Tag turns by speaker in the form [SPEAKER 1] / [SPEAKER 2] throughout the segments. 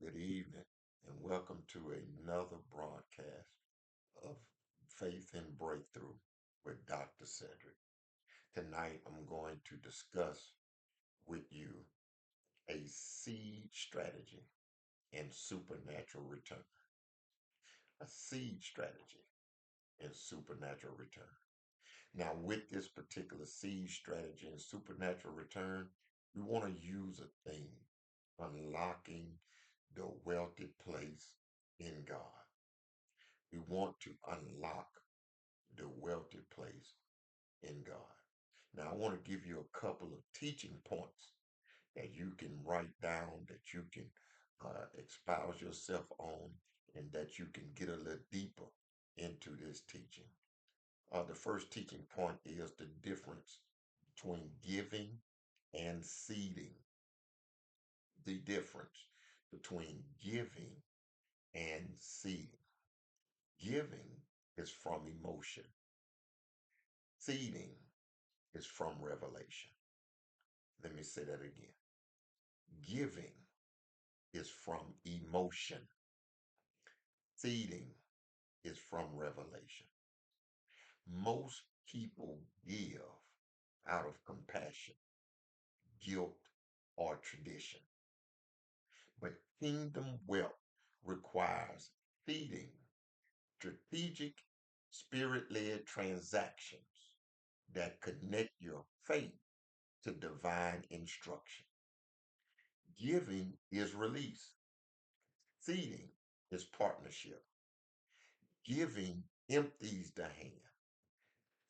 [SPEAKER 1] Good evening, and welcome to another broadcast of Faith and Breakthrough with Dr. Cedric. Tonight, I'm going to discuss with you a seed strategy and supernatural return. A seed strategy and supernatural return. Now, with this particular seed strategy and supernatural return, we want to use a theme unlocking the wealthy place in God. We want to unlock the wealthy place in God. Now, I want to give you a couple of teaching points that you can write down, that you can espouse yourself on, and that you can get a little deeper into this teaching. The first teaching point is the difference between giving and seeding. The difference between giving and seeding. Giving is from emotion. Seeding is from revelation. Let me say that again. Giving is from emotion. Seeding is from revelation. Most people give out of compassion, guilt, or tradition. But kingdom wealth requires feeding, strategic, spirit led transactions that connect your faith to divine instruction. Giving is release, seeding is partnership. Giving empties the hand,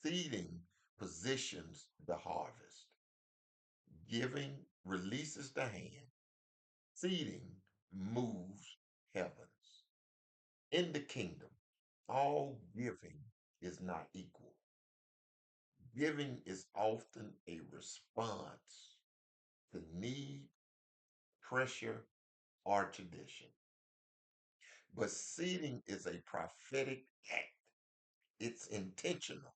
[SPEAKER 1] seeding positions the harvest. Giving releases the hand, seeding moves heavens. In the kingdom, all giving is not equal. Giving is often a response to need, pressure, or tradition. But seeding is a prophetic act. It's intentional,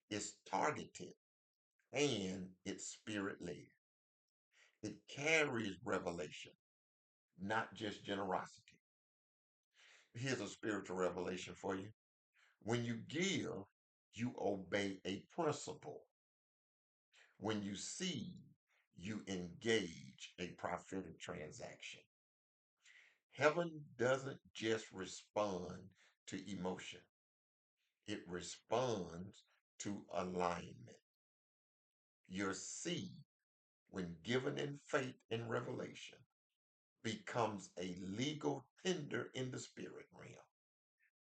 [SPEAKER 1] it's targeted, and it's spirit led. It carries revelation, not just generosity. Here's a spiritual revelation for you. When you give, you obey a principle. When you seed, you engage a prophetic transaction. Heaven doesn't just respond to emotion, it responds to alignment. Your seed, when given in faith and revelation, becomes a legal tender in the spirit realm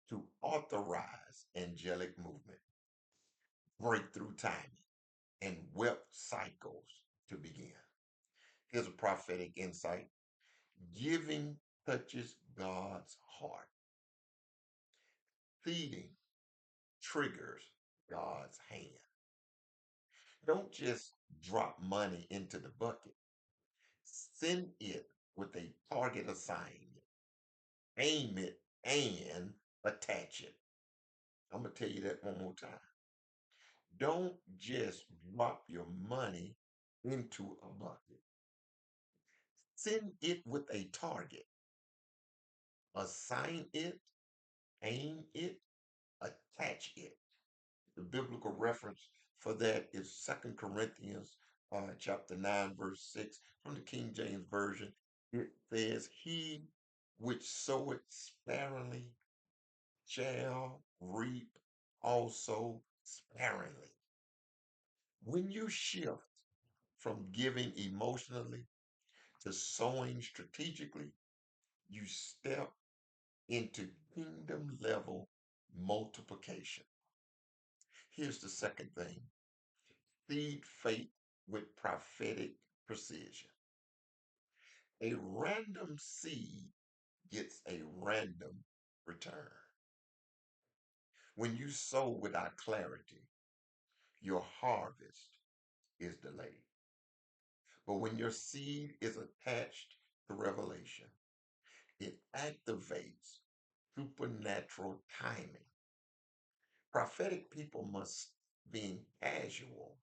[SPEAKER 1] to authorize angelic movement, breakthrough timing, and wealth cycles to begin. Here's a prophetic insight. Giving touches God's heart. Feeding triggers God's hand. Don't just drop money into the bucket. Send it with a target assignment. Aim it and attach it. I'm going to tell you that one more time. Don't just drop your money into a bucket. Send it with a target. Assign it, aim it, attach it. The biblical reference for that is 2 Corinthians chapter 9, verse 6 from the King James Version. It says, He which soweth sparingly shall reap also sparingly. When you shift from giving emotionally to sowing strategically, you step into kingdom level multiplication. Here's the second thing. Seed faith with prophetic precision. A random seed gets a random return. When you sow without clarity, your harvest is delayed. But when your seed is attached to revelation, it activates supernatural timing. Prophetic people must be casual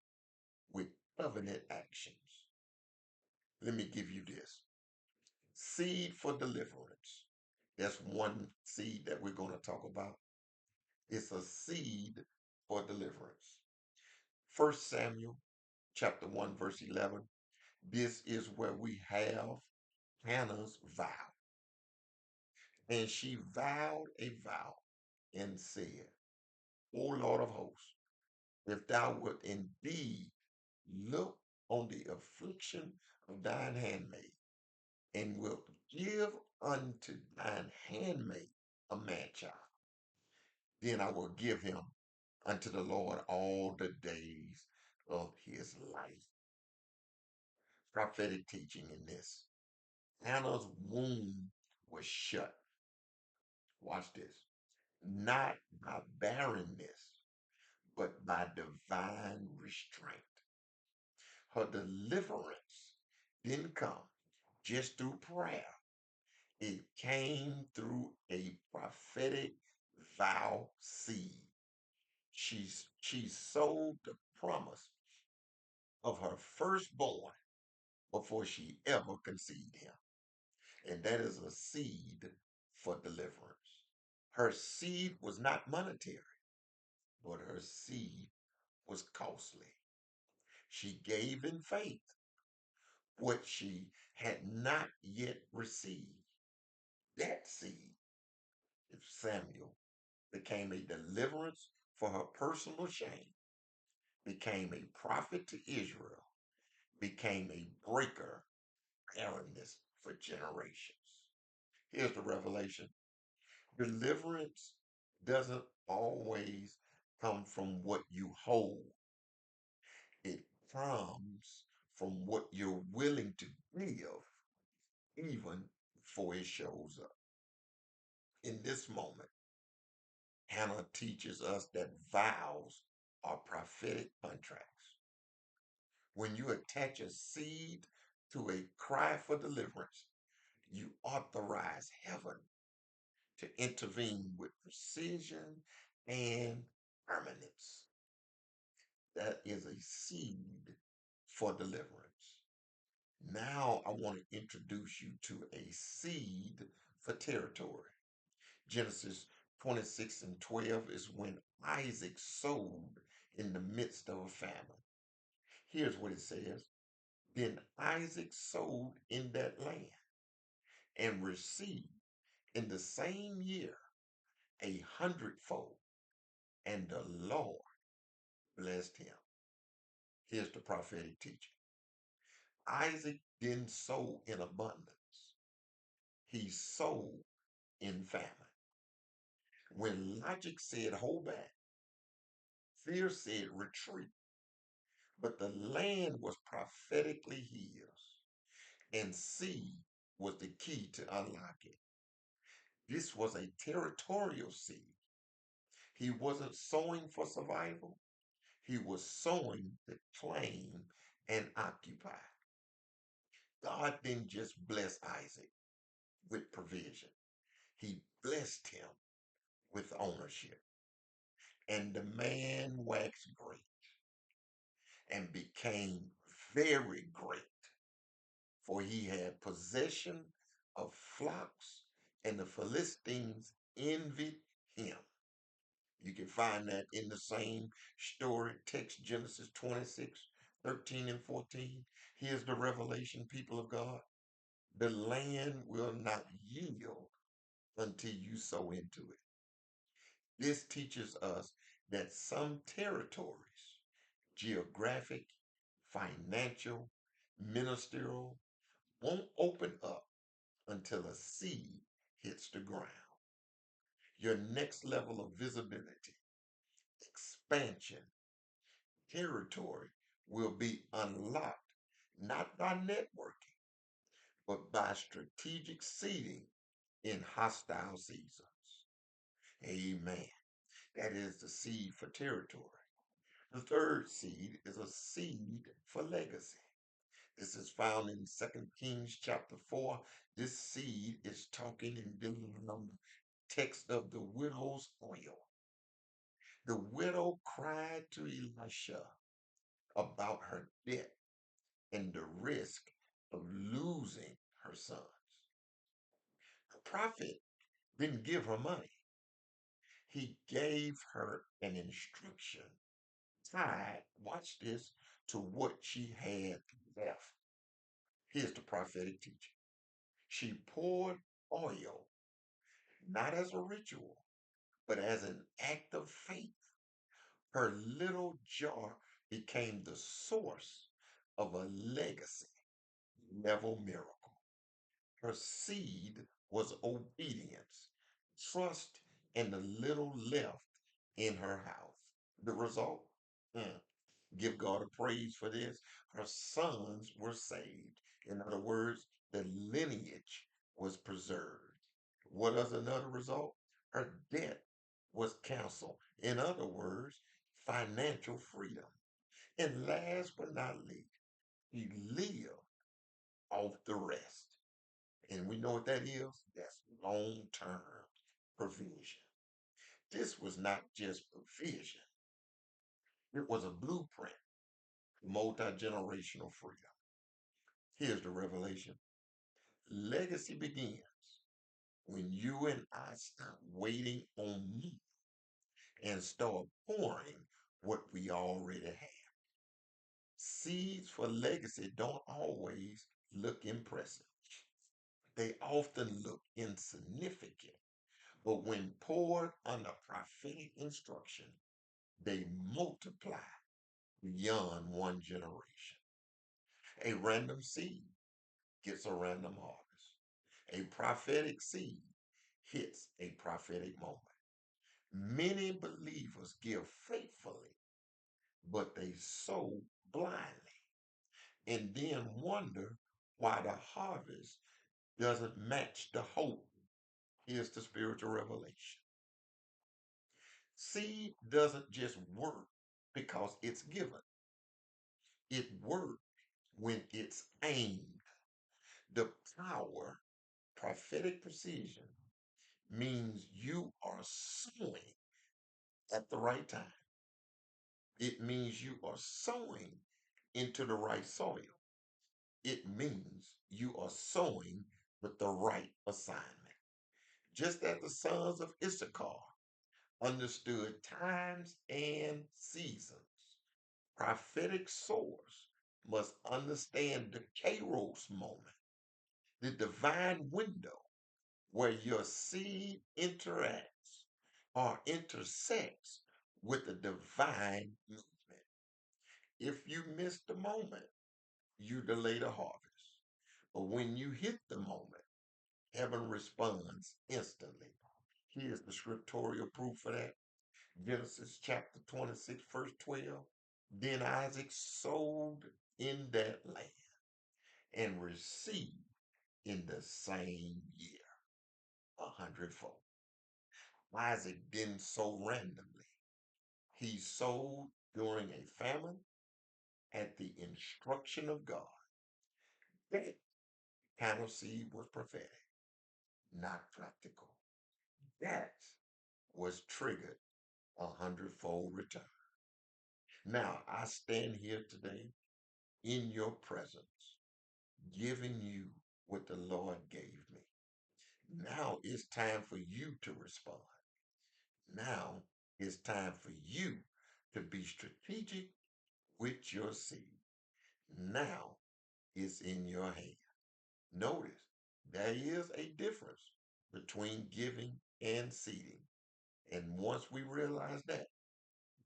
[SPEAKER 1] with covenant actions. Let me give you this. Seed for deliverance. That's one seed that we're going to talk about. It's a seed for deliverance. First Samuel chapter 1, verse 11. This is where we have Hannah's vow. And she vowed a vow and said, O Lord of hosts, if thou wilt indeed look on the affliction of thine handmaid, and wilt give unto thine handmaid a man child, then I will give him unto the Lord all the days of his life. Prophetic teaching in this. Hannah's womb was shut. Watch this. Not by barrenness, but by divine restraint. Her deliverance didn't come just through prayer. It came through a prophetic vow seed. She sowed the promise of her firstborn before she ever conceived him. And that is a seed for deliverance. Her seed was not monetary, but her seed was costly. She gave in faith what she had not yet received. That seed, if Samuel, became a deliverance for her personal shame, became a prophet to Israel, became a breaker, barrenness for generations. Here's the revelation. Deliverance doesn't always come from what you hold. It comes from what you're willing to give even before it shows up. In this moment, Hannah teaches us that vows are prophetic contracts. When you attach a seed to a cry for deliverance, you authorize heaven to intervene with precision and permanence. That is a seed for deliverance. Now I want to introduce you to a seed for territory. Genesis 26 and 12 is when Isaac sowed in the midst of a famine. Here's what it says. Then Isaac sowed in that land and received in the same year 100-fold, and the Lord blessed him. Here's the prophetic teaching. Isaac didn't sow in abundance. He sowed in famine. When logic said hold back, fear said retreat, but the land was prophetically his, and seed was the key to unlock it. This was a territorial seed. He wasn't sowing for survival. He was sowing to claim and occupy. God didn't just bless Isaac with provision. He blessed him with ownership. And the man waxed great and became very great, for he had possession of flocks, and the Philistines envied him. You can find that in the same story, text Genesis 26, 13 and 14. Here's the revelation, people of God. The land will not yield until you sow into it. This teaches us that some territories, geographic, financial, ministerial, won't open up until a seed hits the ground. Your next level of visibility, expansion, territory will be unlocked not by networking, but by strategic seeding in hostile seasons. Amen. That is the seed for territory. The third seed is a seed for legacy. This is found in 2 Kings chapter 4. This seed is talking and dealing on the text of the widow's oil. The widow cried to Elisha about her debt and the risk of losing her sons. prophet didn't give her money. He gave her an instruction tied, watch this, to what she had left. Here's the prophetic teaching. She poured oil, not as a ritual, but as an act of faith. Her little jar became the source of a legacy level miracle. Her seed was obedience, trust, and the little left in her house. The result? Mm, Give God a praise for this. Her sons were saved. In other words, the lineage was preserved. What is another result? Her debt was canceled. In other words, financial freedom. And last but not least, he lived off the rest. And we know what that is? That's long term provision. This was not just provision, it was a blueprint for multi generational freedom. Here's the revelation: legacy begins when you and I stop waiting on me and start pouring what we already have. Seeds for legacy don't always look impressive, they often look insignificant. But when poured under prophetic instruction, they multiply beyond one generation. A random seed gets a random harvest. A prophetic seed hits a prophetic moment. Many believers give faithfully, but they sow blindly and then wonder why the harvest doesn't match the hope. Here's the spiritual revelation: seed doesn't just work because it's given, it works when it's aimed. The power, prophetic precision, means you are sowing at the right time. It means you are sowing into the right soil. It means you are sowing with the right assignment. Just as the sons of Issachar understood times and seasons, prophetic sowers must understand the kairos moment, the divine window where your seed interacts or intersects with the divine movement. If you miss the moment, you delay the harvest. But when you hit the moment, heaven responds instantly. Here's the scriptural proof for that. Genesis chapter 26, verse 12. Then Isaac sowed in that land and received in the same year 100-fold. Isaac didn't sow randomly. He sowed during a famine at the instruction of God. That kind of seed was prophetic, not practical. That was triggered 100-fold return. Now I stand here today in your presence, giving you what the Lord gave me. Now it's time for you to respond. Now it's time for you to be strategic with your seed. Now it's in your hand. Notice there is a difference between giving and seeding. And once we realize that,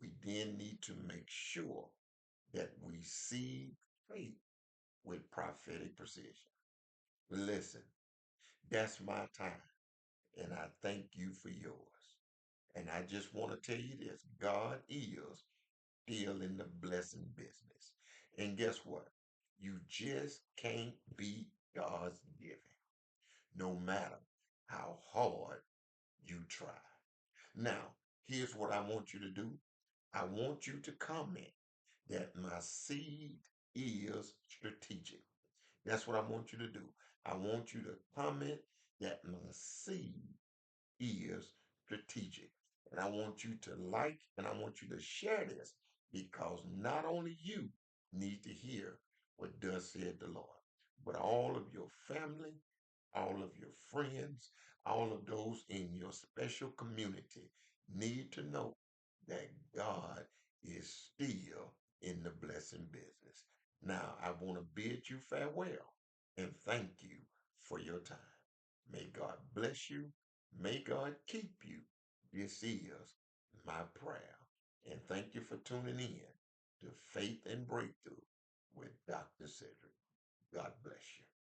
[SPEAKER 1] we then need to make sure that we seed faith with prophetic precision. Listen, that's my time, and I thank you for yours. And I just want to tell you this: God is still in the blessing business. And guess what? You just can't beat God's giving, no matter how hard you try. Now, here's what I want you to do: I want you to comment that my seed is strategic. That's what I want you to do. I want you to comment that my seed is strategic. And I want you to like and I want you to share this because not only you need to hear what thus said the Lord, but all of your family all of your friends, all of those in your special community need to know that God is still in the blessing business. Now, I want to bid you farewell and thank you for your time. May God bless you. May God keep you. This is my prayer. And thank you for tuning in to Faith and Breakthrough with Dr. Cedric. God bless you.